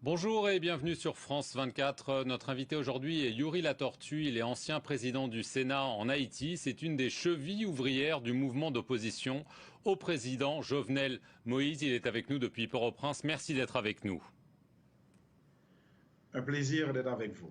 Bonjour et bienvenue sur France 24. Notre invité aujourd'hui est Youri Latortue. Il est ancien président du Sénat en Haïti. C'est une des chevilles ouvrières du mouvement d'opposition au président Jovenel Moïse. Il est avec nous depuis Port-au-Prince. Merci d'être avec nous. Un plaisir d'être avec vous.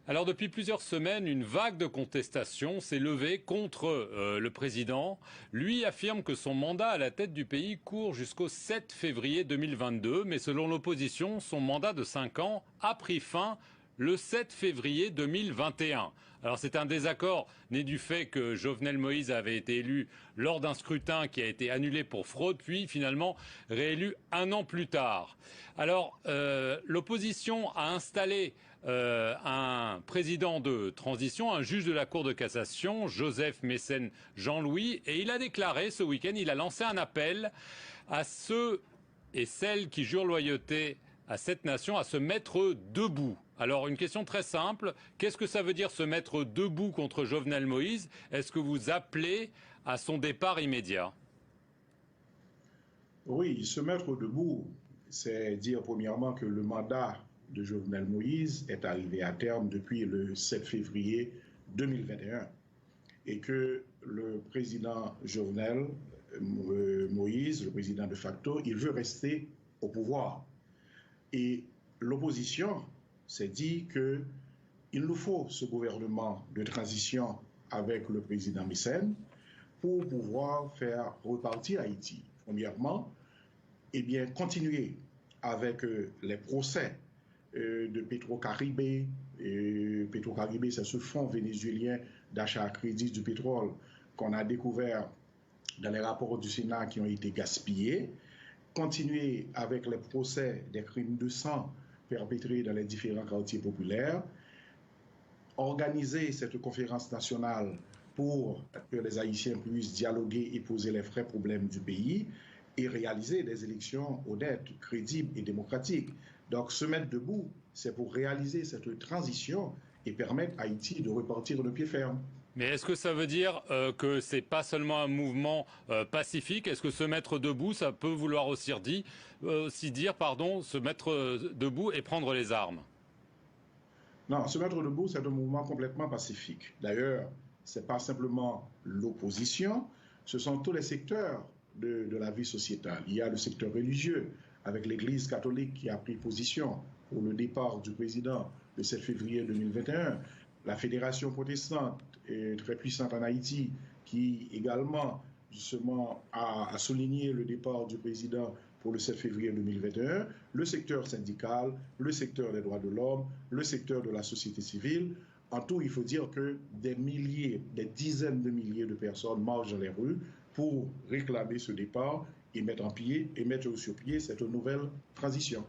Alors depuis plusieurs semaines, une vague de contestation s'est levée contre le président. Lui affirme que son mandat à la tête du pays court jusqu'au 7 février 2022, mais selon l'opposition, son mandat de 5 ans a pris fin le 7 février 2021. Alors c'est un désaccord né du fait que Jovenel Moïse avait été élu lors d'un scrutin qui a été annulé pour fraude, puis finalement réélu un an plus tard. Alors l'opposition a installé un président de transition, un juge de la Cour de cassation, Joseph Mécène Jean-Louis, et il a déclaré ce week-end, il a lancé un appel à ceux et celles qui jurent loyauté à cette nation à se mettre debout. Alors une question très simple, qu'est-ce que ça veut dire se mettre debout contre Jovenel Moïse? Est-ce que vous appelez à son départ immédiat? Oui, se mettre debout, c'est dire premièrement que le mandat de Jovenel Moïse est arrivé à terme depuis le 7 février 2021 et que le président Jovenel Moïse, le président de facto, il veut rester au pouvoir. Et l'opposition s'est dit qu'il nous faut ce gouvernement de transition avec le président Mécène pour pouvoir faire repartir Haïti. Premièrement, eh bien, continuer avec les procès de Petro-Caribé. Petro-Caribé, c'est ce fonds vénézuélien d'achat à crédit du pétrole qu'on a découvert dans les rapports du Sénat qui ont été gaspillés. Continuer avec les procès des crimes de sang perpétrés dans les différents quartiers populaires, organiser cette conférence nationale pour que les Haïtiens puissent dialoguer et poser les vrais problèmes du pays et réaliser des élections honnêtes, crédibles et démocratiques. Donc se mettre debout, c'est pour réaliser cette transition et permettre à Haïti de repartir de pied ferme. Mais est-ce que ça veut dire que c'est pas seulement un mouvement pacifique? Est-ce que se mettre debout, ça peut vouloir aussi dire, se mettre debout et prendre les armes? Non, se mettre debout, c'est un mouvement complètement pacifique. D'ailleurs, ce n'est pas simplement l'opposition, ce sont tous les secteurs de la vie sociétale. Il y a le secteur religieux, avec l'Église catholique qui a pris position pour le départ du président le 7 février 2021. La Fédération protestante est très puissante en Haïti, qui également justement a souligné le départ du président pour le 7 février 2021, le secteur syndical, le secteur des droits de l'homme, le secteur de la société civile. En tout, il faut dire que des milliers, des dizaines de milliers de personnes marchent dans les rues pour réclamer ce départ et mettre sur pied cette nouvelle transition.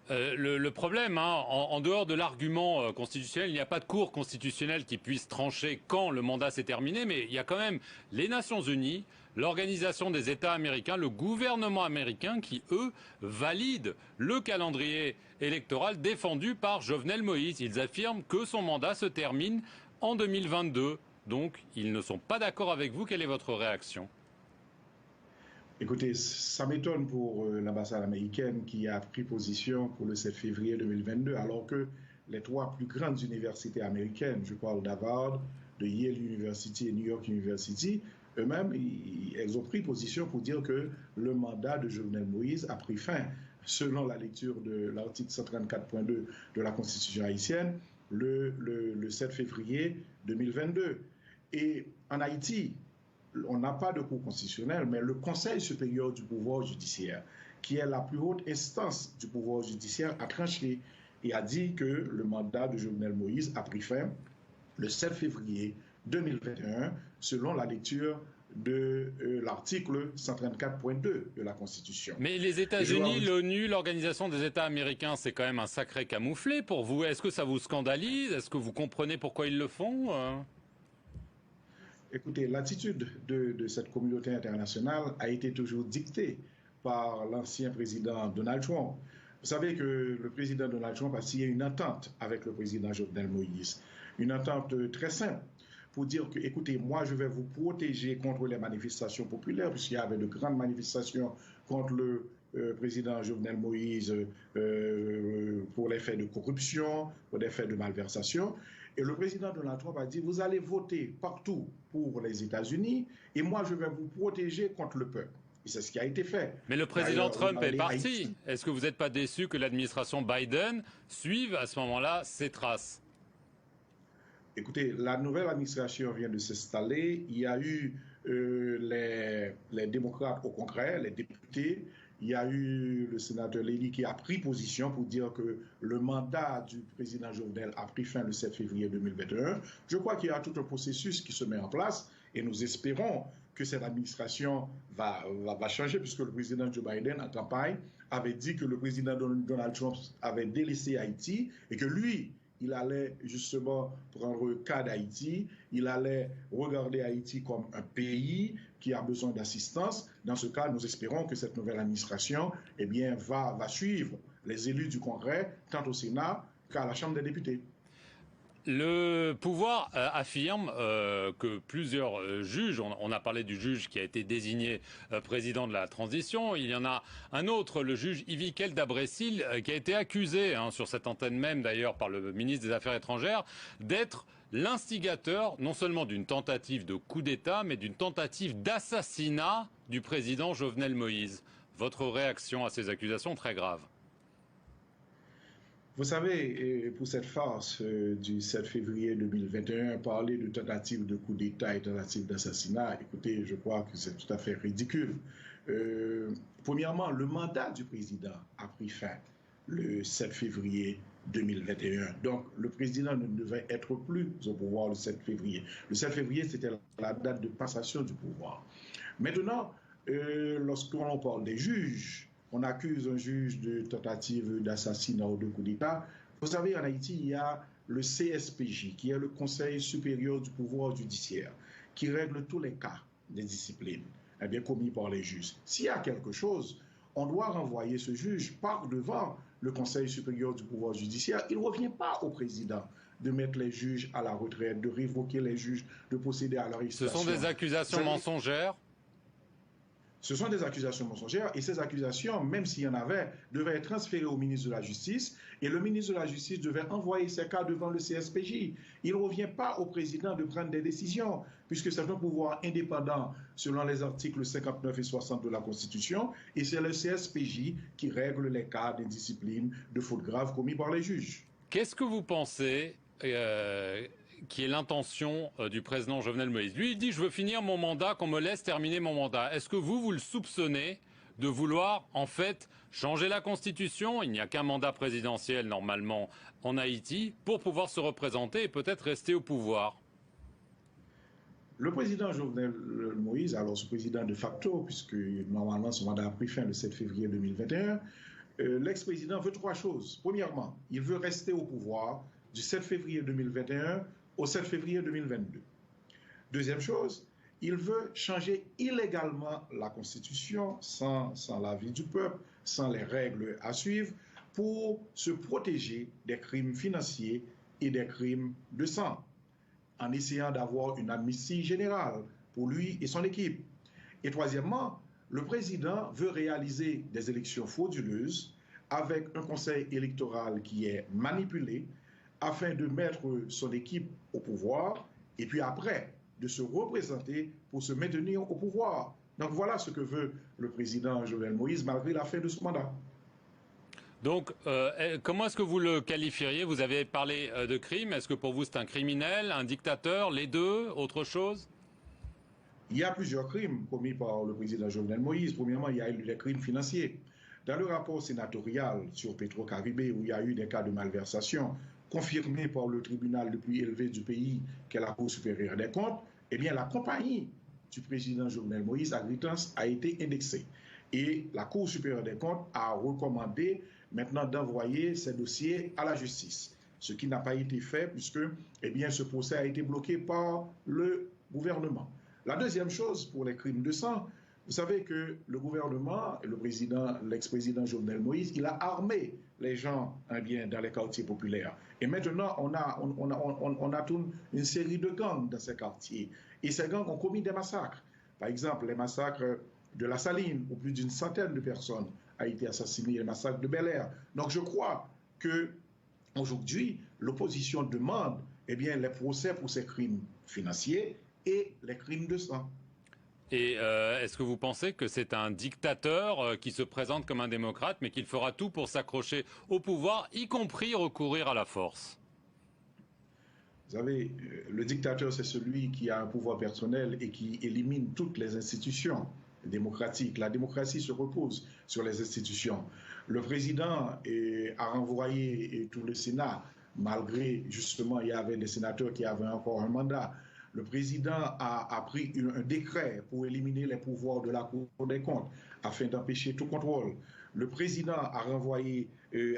Le problème, en dehors de l'argument constitutionnel, il n'y a pas de cour constitutionnelle qui puisse trancher quand le mandat s'est terminé, mais il y a quand même les Nations Unies, l'Organisation des États américains, le gouvernement américain qui, eux, valident le calendrier électoral défendu par Jovenel Moïse. Ils affirment que son mandat se termine en 2022. Donc, ils ne sont pas d'accord avec vous. Quelle est votre réaction ? Écoutez, ça m'étonne pour l'ambassade américaine qui a pris position pour le 7 février 2022, alors que les trois plus grandes universités américaines, je parle d'Harvard, de Yale University et New York University, eux-mêmes, elles ont pris position pour dire que le mandat de Jovenel Moïse a pris fin, selon la lecture de l'article 134.2 de la Constitution haïtienne, le 7 février 2022. Et en Haïti, on n'a pas de cour constitutionnelle, mais le Conseil supérieur du pouvoir judiciaire, qui est la plus haute instance du pouvoir judiciaire, a tranché et a dit que le mandat de Jovenel Moïse a pris fin le 7 février 2021, selon la lecture de l'article 134.2 de la Constitution. Mais les États-Unis, l'ONU, l'Organisation des États américains, c'est quand même un sacré camouflet pour vous. Est-ce que ça vous scandalise? Est-ce que vous comprenez pourquoi ils le font? Écoutez, l'attitude de cette communauté internationale a été toujours dictée par l'ancien président Donald Trump. Vous savez que le président Donald Trump a signé une entente avec le président Jovenel Moïse, une entente très simple pour dire que, écoutez, moi je vais vous protéger contre les manifestations populaires, puisqu'il y avait de grandes manifestations contre le président Jovenel Moïse pour les faits de corruption, pour des faits de malversation. Et le président Donald Trump a dit, vous allez voter partout pour les États-Unis et moi, je vais vous protéger contre le peuple. Et c'est ce qui a été fait. Mais le président Trump est parti. Est-ce que vous n'êtes pas déçu que l'administration Biden suive à ce moment-là ses traces? Écoutez, la nouvelle administration vient de s'installer. Il y a eu les démocrates au Congrès, les députés. Il y a eu le sénateur Lely qui a pris position pour dire que le mandat du président Jovenel a pris fin le 7 février 2021. Je crois qu'il y a tout un processus qui se met en place et nous espérons que cette administration va changer puisque le président Joe Biden, en campagne, avait dit que le président Donald Trump avait délaissé Haïti et que lui, il allait justement prendre le cas d'Haïti, il allait regarder Haïti comme un pays qui a besoin d'assistance. Dans ce cas, nous espérons que cette nouvelle administration va suivre les élus du Congrès, tant au Sénat qu'à la Chambre des députés. Le pouvoir affirme que plusieurs juges, on a parlé du juge qui a été désigné président de la transition, il y en a un autre, le juge Yvikel Dabrecil, qui a été accusé, sur cette antenne même d'ailleurs par le ministre des Affaires étrangères, d'être l'instigateur non seulement d'une tentative de coup d'État, mais d'une tentative d'assassinat du président Jovenel Moïse. Votre réaction à ces accusations très graves? Vous savez, pour cette farce du 7 février 2021, parler de tentative de coup d'État et tentative d'assassinat, écoutez, je crois que c'est tout à fait ridicule. Premièrement, le mandat du président a pris fin le 7 février 2021. Donc, le président ne devait être plus au pouvoir le 7 février. Le 7 février, c'était la date de passation du pouvoir. Maintenant, lorsqu'on parle des juges, on accuse un juge de tentative d'assassinat ou de coup d'État. Vous savez, en Haïti, il y a le CSPJ, qui est le Conseil supérieur du pouvoir judiciaire, qui règle tous les cas des disciplines commis par les juges. S'il y a quelque chose, on doit renvoyer ce juge par devant le Conseil supérieur du pouvoir judiciaire. Il ne revient pas au président de mettre les juges à la retraite, de révoquer les juges, de procéder à leur arrestation. Ce sont des accusations mensongères? Ce sont des accusations mensongères et ces accusations, même s'il y en avait, devaient être transférées au ministre de la Justice et le ministre de la Justice devait envoyer ces cas devant le CSPJ. Il ne revient pas au président de prendre des décisions puisque c'est un pouvoir indépendant selon les articles 59 et 60 de la Constitution et c'est le CSPJ qui règle les cas d'indiscipline, de fautes graves commis par les juges. Qu'est-ce que vous pensez qui est l'intention du président Jovenel Moïse? Lui, il dit « je veux finir mon mandat, qu'on me laisse terminer mon mandat ». Est-ce que vous le soupçonnez de vouloir, en fait, changer la Constitution? Il n'y a qu'un mandat présidentiel, normalement, en Haïti, pour pouvoir se représenter et peut-être rester au pouvoir. Le président Jovenel Moïse, alors ce président de facto, puisque normalement son mandat a pris fin le 7 février 2021, l'ex-président veut trois choses. Premièrement, il veut rester au pouvoir du 7 février 2021 au 7 février 2022. Deuxième chose, il veut changer illégalement la Constitution sans l'avis du peuple, sans les règles à suivre, pour se protéger des crimes financiers et des crimes de sang, en essayant d'avoir une amnistie générale pour lui et son équipe. Et troisièmement, le président veut réaliser des élections frauduleuses avec un conseil électoral qui est manipulé, afin de mettre son équipe au pouvoir et puis après de se représenter pour se maintenir au pouvoir. Donc voilà ce que veut le président Jovenel Moïse malgré la fin de son mandat. Donc comment est-ce que vous le qualifieriez? Vous avez parlé de crime. Est-ce que pour vous c'est un criminel, un dictateur, les deux, autre chose? Il y a plusieurs crimes commis par le président Jovenel Moïse. Premièrement, il y a eu des crimes financiers. Dans le rapport sénatorial sur Petro-Caribé, où il y a eu des cas de malversation, confirmé par le tribunal le plus élevé du pays, qui est la Cour supérieure des comptes, eh bien la compagnie du président Jovenel Moïse, Agritance, a été indexée. Et la Cour supérieure des comptes a recommandé maintenant d'envoyer ces dossiers à la justice. Ce qui n'a pas été fait puisque ce procès a été bloqué par le gouvernement. La deuxième chose pour les crimes de sang, vous savez que le gouvernement, l'ex-président Jovenel Moïse, il a armé les gens dans les quartiers populaires. Et maintenant, on a toute une série de gangs dans ces quartiers. Et ces gangs ont commis des massacres. Par exemple, les massacres de la Saline, où plus d'une centaine de personnes a été assassiné, le massacre de Bel-Air. Donc je crois que aujourd'hui, l'opposition demande eh bien, les procès pour ces crimes financiers et les crimes de sang. Et est-ce que vous pensez que c'est un dictateur qui se présente comme un démocrate, mais qu'il fera tout pour s'accrocher au pouvoir, y compris recourir à la force? Vous savez, le dictateur, c'est celui qui a un pouvoir personnel et qui élimine toutes les institutions démocratiques. La démocratie se repose sur les institutions. Le président a renvoyé tout le Sénat, malgré, justement, il y avait des sénateurs qui avaient encore un mandat. Le président a pris un décret pour éliminer les pouvoirs de la Cour des comptes afin d'empêcher tout contrôle. Le président a renvoyé,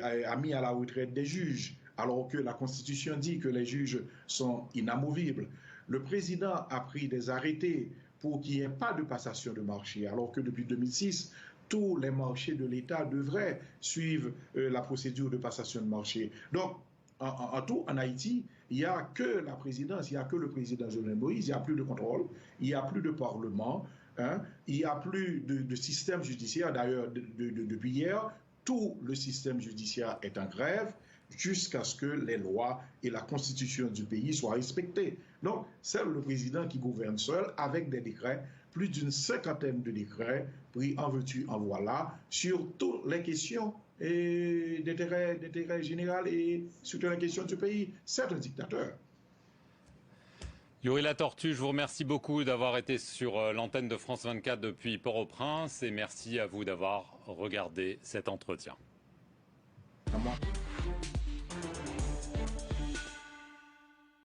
a mis à la retraite des juges, alors que la Constitution dit que les juges sont inamovibles. Le président a pris des arrêtés pour qu'il n'y ait pas de passation de marché, alors que depuis 2006, tous les marchés de l'État devraient suivre la procédure de passation de marché. Donc, en tout, en Haïti, il n'y a que la présidence, il n'y a que le président Jovenel Moïse, il n'y a plus de contrôle, il n'y a plus de parlement, il n'y a plus de système judiciaire. D'ailleurs, depuis hier, tout le système judiciaire est en grève jusqu'à ce que les lois et la constitution du pays soient respectées. Donc, c'est le président qui gouverne seul avec des décrets, plus d'une cinquantaine de décrets pris en veux-tu, en voilà, sur toutes les questions d'intérêt général et sur toutes les questions du pays. C'est un dictateur. Yuri Latortue, je vous remercie beaucoup d'avoir été sur l'antenne de France 24 depuis Port-au-Prince et merci à vous d'avoir regardé cet entretien. À moi.